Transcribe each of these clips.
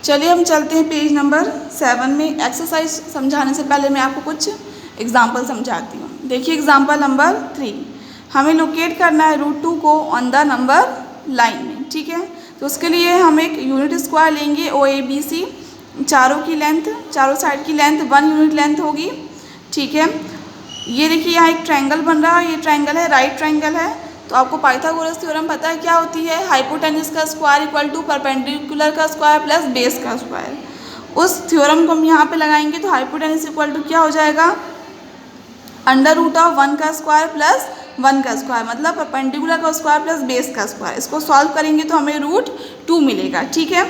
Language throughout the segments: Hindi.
चलिए हम चलते हैं पेज नंबर 7 में। एक्सरसाइज समझाने से पहले मैं आपको कुछ एग्जाम्पल समझाती हूँ। देखिए एग्जाम्पल नंबर 3, हमें लोकेट करना है √2 को ऑन द नंबर लाइन में। ठीक है, तो उसके लिए हम एक यूनिट स्क्वायर लेंगे OABC, चारों की लेंथ, चारों साइड की लेंथ 1 यूनिट लेंथ होगी। ठीक है, ये देखिए यहाँ एक ट्रायंगल बन रहा है, ये ट्रायंगल है, राइट ट्रायंगल है। तो आपको पाइथागोरस थ्योरम पता है क्या होती है, हाइपोटेन्यूज का स्क्वायर इक्वल टू परपेंडिकुलर का स्क्वायर प्लस बेस का स्क्वायर। उस थ्योरम को हम यहाँ पे लगाएंगे तो हाइपोटेन्यूज इक्वल टू क्या हो जाएगा, √1 का स्क्वायर प्लस 1 का स्क्वायर, मतलब परपेंडिकुलर का स्क्वायर प्लस बेस का स्क्वायर। इसको सॉल्व करेंगे तो हमें √2 मिलेगा। ठीक है,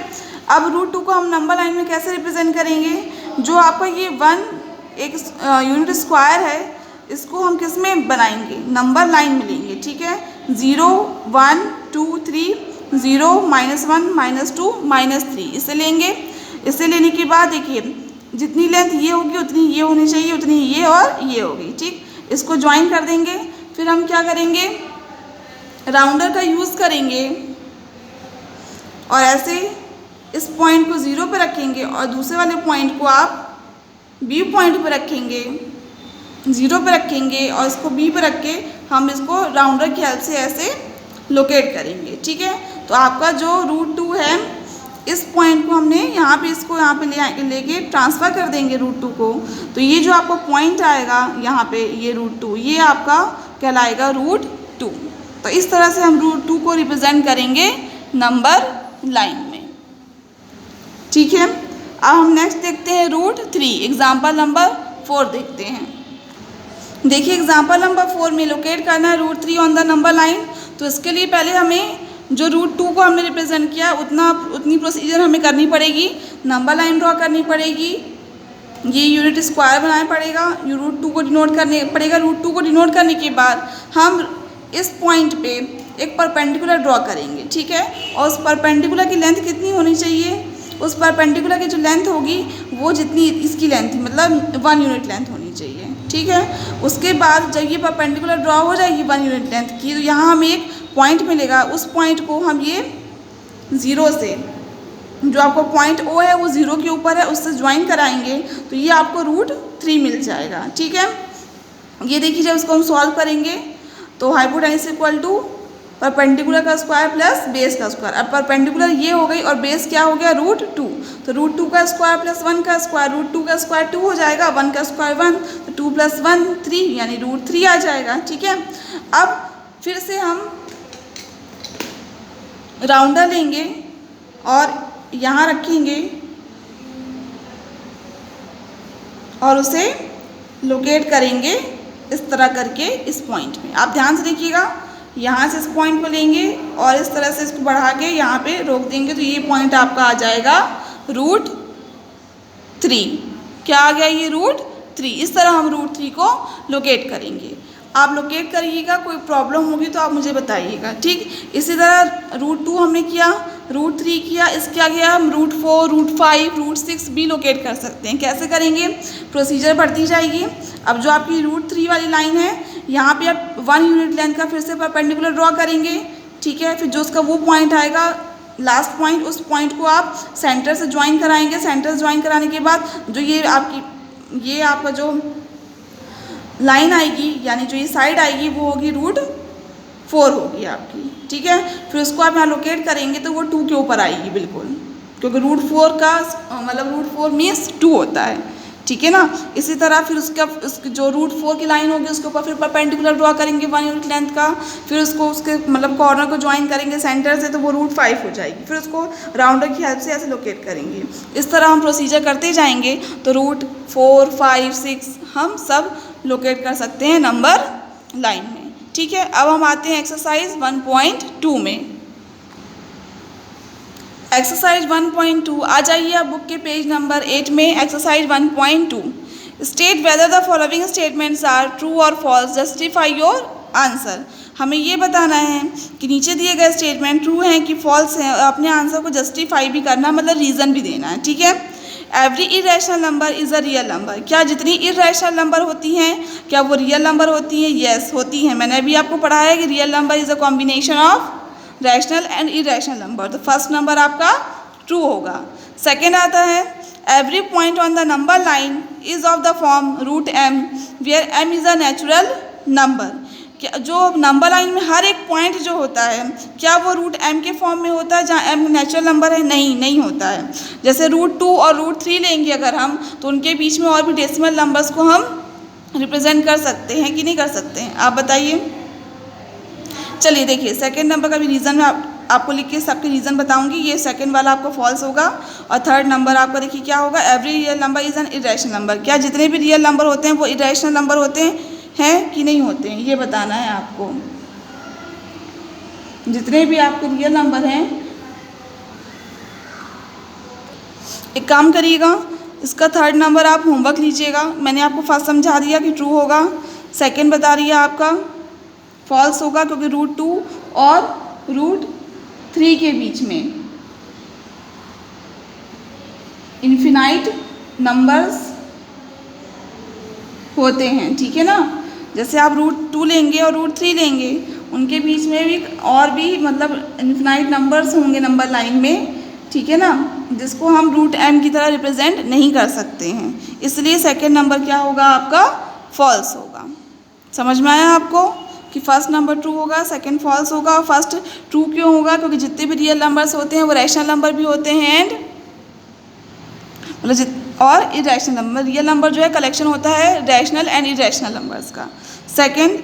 अब √2 को हम नंबर लाइन में कैसे रिप्रेजेंट करेंगे, जो आपका ये 1 एक यूनिट स्क्वायर है, इसको हम किस में बनाएंगे, नंबर लाइन में लेंगे। ठीक है, 0 1 2 3, 0 -1 -2 -3 इसे लेंगे। इसे लेने के बाद देखिए जितनी लेंथ ये होगी उतनी ये होनी चाहिए, उतनी ये और ये होगी। ठीक, इसको ज्वाइन कर देंगे। फिर हम क्या करेंगे, राउंडर का यूज़ करेंगे और ऐसे इस पॉइंट को 0 पर रखेंगे और दूसरे वाले पॉइंट को आप B पॉइंट पर रखेंगे, 0 पर रखेंगे और इसको B पर रख के हम इसको राउंडर की हेल्प से ऐसे लोकेट करेंगे। ठीक है, तो आपका जो √2 है, इस पॉइंट को हमने यहाँ पे इसको यहाँ पे लेके ट्रांसफ़र कर देंगे √2 को। तो ये जो आपको पॉइंट आएगा यहाँ पे, ये √2, ये आपका कहलाएगा √2। तो इस तरह से हम √2 को रिप्रेजेंट करेंगे नंबर लाइन में। ठीक है, अब हम नेक्स्ट देखते हैं √3, एग्जाम्पल नंबर 4 देखते हैं। देखिए एग्जाम्पल नंबर 4 में लोकेट करना है √3 ऑन द नंबर लाइन। तो इसके लिए पहले हमें जो √2 को हमने रिप्रेजेंट किया उतनी प्रोसीजर हमें करनी पड़ेगी। नंबर लाइन ड्रॉ करनी पड़ेगी, ये यूनिट स्क्वायर बनाना पड़ेगा, √2 को डिनोट करने पड़ेगा। √2 को डिनोट करने के बाद हम इस पॉइंट पे एक परपेंडिकुलर ड्रॉ करेंगे। ठीक है, और उस परपेंडिकुलर की लेंथ कितनी होनी चाहिए, उस परपेंडिकुलर की जो लेंथ होगी वो जितनी इसकी लेंथ मतलब 1 यूनिट लेंथ होनी चाहिए। ठीक है, उसके बाद जब ये परपेंडिकुलर ड्रॉ हो जाएगी 1 यूनिट लेंथ की, तो यहाँ हमें एक पॉइंट मिलेगा। उस पॉइंट को हम ये 0 से, जो आपको पॉइंट O है वो 0 के ऊपर है, उससे ज्वाइन कराएंगे तो ये आपको √3 मिल जाएगा। ठीक है, ये देखिए जब इसको हम सॉल्व करेंगे तो हाइपोटेन्यूज इक्वल टू परपेंडिकुलर का स्क्वायर प्लस बेस का स्क्वायर। अब परपेंडिकुलर ये हो गई और बेस क्या हो गया, √2। तो √2 का स्क्वायर प्लस 1 का स्क्वायर, √2 का स्क्वायर 2 हो जाएगा, 1 का स्क्वायर 1, तो 2 + 1 3 यानी √3 आ जाएगा। ठीक है, अब फिर से हम राउंडर लेंगे और यहाँ रखेंगे और उसे लोकेट करेंगे इस तरह करके इस पॉइंट में। आप ध्यान से देखिएगा, यहाँ से इस पॉइंट को लेंगे और इस तरह से इसको बढ़ा के यहाँ पे रोक देंगे तो ये पॉइंट आपका आ जाएगा √3। क्या आ गया, ये √3। इस तरह हम √3 को लोकेट करेंगे। आप लोकेट करिएगा, कोई प्रॉब्लम होगी तो आप मुझे बताइएगा। ठीक, इसी तरह √2 हमने किया, √3 किया, इसके आगे हम √4, √5, √6 भी लोकेट कर सकते हैं। कैसे करेंगे, प्रोसीजर बढ़ती जाएगी। अब जो आपकी √3 वाली लाइन है, यहाँ पे आप 1 यूनिट लेंथ का फिर से परपेंडिकुलर ड्रॉ करेंगे। ठीक है, फिर जो उसका वो पॉइंट आएगा लास्ट पॉइंट, उस पॉइंट को आप सेंटर से ज्वाइन कराएंगे। सेंटर से ज्वाइन कराने के बाद जो ये आपका जो लाइन आएगी, यानी जो ये साइड आएगी वो होगी √4 होगी आपकी। ठीक है, फिर उसको आप यहाँ लोकेट करेंगे तो वो 2 के ऊपर आएगी बिल्कुल, क्योंकि √4 का मतलब √4 मीन्स 2 होता है। ठीक है ना, इसी तरह फिर उसकी जो √4 की लाइन होगी उसके ऊपर फिर परपेंडिकुलर ड्रॉ करेंगे 1 यूनिट लेंथ का। फिर उसको उसके मतलब कॉर्नर को ज्वाइन करेंगे सेंटर से तो वो √5 हो जाएगी। फिर उसको राउंडर की हेल्प से ऐसे लोकेट करेंगे। इस तरह हम प्रोसीजर करते जाएंगे तो √4, 5, 6 हम सब लोकेट कर सकते हैं नंबर लाइन में। ठीक है, अब हम आते हैं एक्सरसाइज 1.2 में। एक्सरसाइज 1.2 आ जाइए आप बुक के पेज नंबर 8 में। Exercise 1.2, state whether the following statements are true और फॉल्स, जस्टिफाई योर आंसर। हमें ये बताना है कि नीचे दिए गए स्टेटमेंट ट्रू हैं कि फॉल्स हैं, अपने आंसर को जस्टिफाई भी करना, मतलब रीज़न भी देना है। ठीक है, every irrational number is a real number. क्या जितनी इरेशनल नंबर होती हैं क्या वो रियल नंबर होती हैं? यस, होती हैं। मैंने अभी आपको पढ़ाया है कि real number is a combination of rational and irrational number. तो फर्स्ट नंबर आपका ट्रू होगा। सेकेंड आता है every point on the number line is of the form root M where M is a natural number. क्या जो नंबर लाइन में हर एक पॉइंट जो होता है क्या वो रूट एम के फॉर्म में होता है जहाँ एम नेचुरल नंबर है? नहीं होता है। जैसे रूट 2 और रूट 3 लेंगे अगर हम तो उनके बीच में और भी डेसिमल नंबर्स को हम रिप्रेजेंट कर सकते हैं कि नहीं कर सकते हैं? आप बताइए। चलिए देखिए सेकंड नंबर का भी रीज़न मैं आपको लिख के सबके रीज़न बताऊंगी। ये सेकंड वाला आपको फॉल्स होगा। और थर्ड नंबर आपका देखिए क्या होगा, every real number is an irrational number. क्या जितने भी रियल नंबर होते हैं वो इरेशनल नंबर होते हैं कि नहीं होते हैं? ये बताना है आपको। जितने भी आपके रियल नंबर हैं, एक काम करिएगा, इसका थर्ड नंबर आप होमवर्क लीजिएगा। मैंने आपको फर्स्ट समझा दिया कि ट्रू होगा, सेकंड बता रही है आपका फॉल्स होगा क्योंकि रूट 2 और रूट 3 के बीच में इन्फिनाइट नंबर्स होते हैं, ठीक है ना। जैसे आप रूट 2 लेंगे और रूट 3 लेंगे, उनके बीच में भी और भी मतलब इन्फिनाइट नंबर्स होंगे नंबर लाइन में, ठीक है ना, जिसको हम रूट एम की तरह रिप्रेजेंट नहीं कर सकते हैं। इसलिए सेकंड नंबर क्या होगा आपका? फॉल्स होगा। समझ में आया आपको कि फर्स्ट नंबर ट्रू होगा, सेकंड फॉल्स होगा। फर्स्ट ट्रू क्यों होगा? क्योंकि जितने भी रियल नंबर्स होते हैं वो रैशनल नंबर भी होते हैं एंड मतलब और इरेशनल नंबर। रियल नंबर जो है कलेक्शन होता है रैशनल एंड इरेशनल नंबर्स का। सेकंड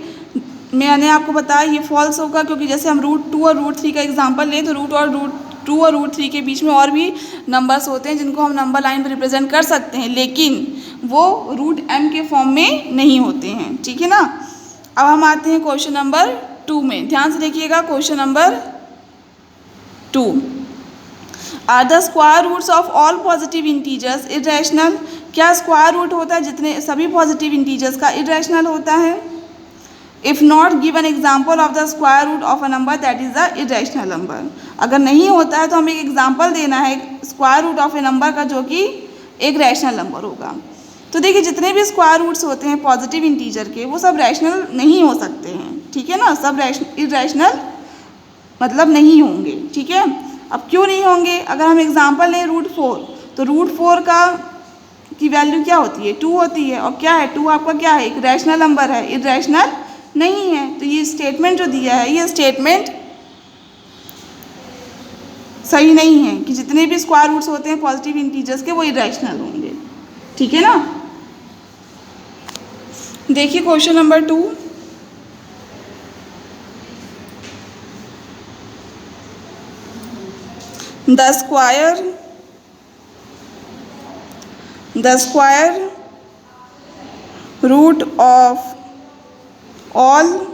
मैंने आपको बताया ये फॉल्स होगा क्योंकि जैसे हम रूट 2 और रूट 3 का एग्जांपल लें तो रूट 2 और रूट 3 के बीच में और भी नंबर्स होते हैं जिनको हम नंबर लाइन पर रिप्रेजेंट कर सकते हैं, लेकिन वो रूट एम के फॉर्म में नहीं होते हैं, ठीक है ना। अब हम आते हैं क्वेश्चन नंबर 2 में। ध्यान से देखिएगा question number 2। Are the square roots of all positive integers irrational? क्या स्क्वायर रूट होता है जितने सभी पॉजिटिव इंटीजर्स का इरेशनल होता है? If not give an example of the square root of a number that is a irrational number. अगर नहीं होता है तो हमें एक एग्जाम्पल देना है square root of a number का जो कि एक रैशनल नंबर होगा। तो देखिए जितने भी स्क्वायर रूट्स होते हैं पॉजिटिव इंटीजर के वो सब रैशनल नहीं हो सकते हैं, ठीक है ना। सब इरेशनल मतलब नहीं होंगे, ठीक है। अब क्यों नहीं होंगे? अगर हम एग्जांपल लें रूट 4 तो रूट 4 की वैल्यू क्या होती है? 2 होती है। और क्या है 2 आपका क्या है? एक रैशनल नंबर है, इरेशनल नहीं है। तो ये स्टेटमेंट जो दिया है ये स्टेटमेंट सही नहीं है कि जितने भी स्क्वायर रूट्स होते हैं पॉजिटिव इंटीजर्स के वो इरेशनल होंगे, ठीक है ना। देखिए question number 2। The square root of all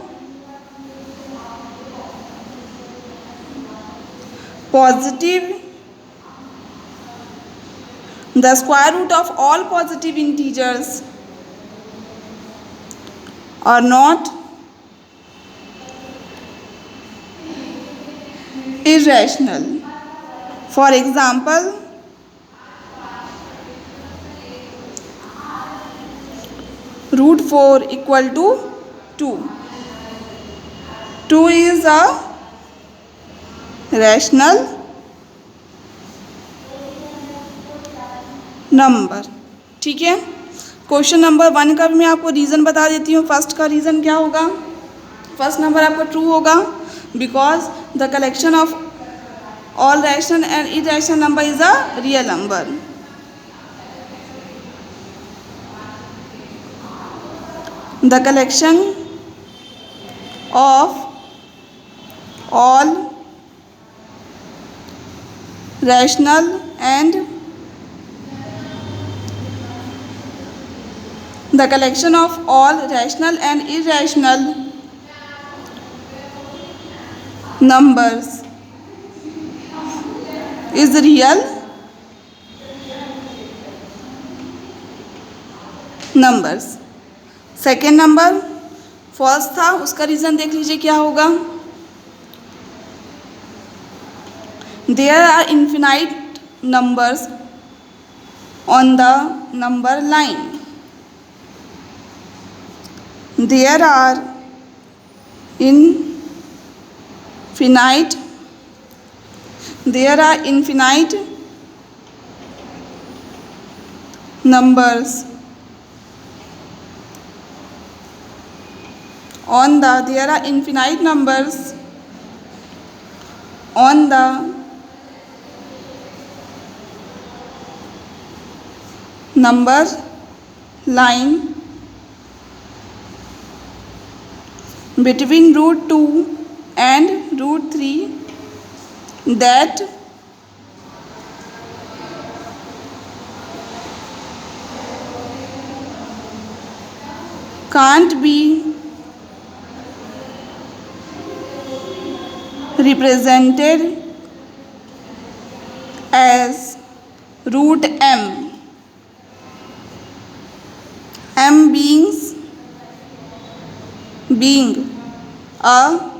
positive integers are not irrational. For example, root 4 equal to 2. 2 is a rational number, ठीक है। क्वेश्चन नंबर 1 का भी मैं आपको रीज़न बता देती हूँ। फर्स्ट का रीज़न क्या होगा? फर्स्ट नंबर आपका ट्रू होगा because the collection of all rational and irrational number is a real number. The collection of all rational and irrational numbers is real numbers. Second number false था, उसका रीज़न देख लीजिए क्या होगा। There are infinite numbers on the number line. There are infinite numbers on the, there are infinite numbers on the number line between root 2 and root 3 that can't be represented as root m, m being a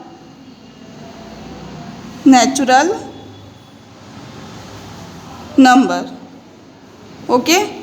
natural number. Okay.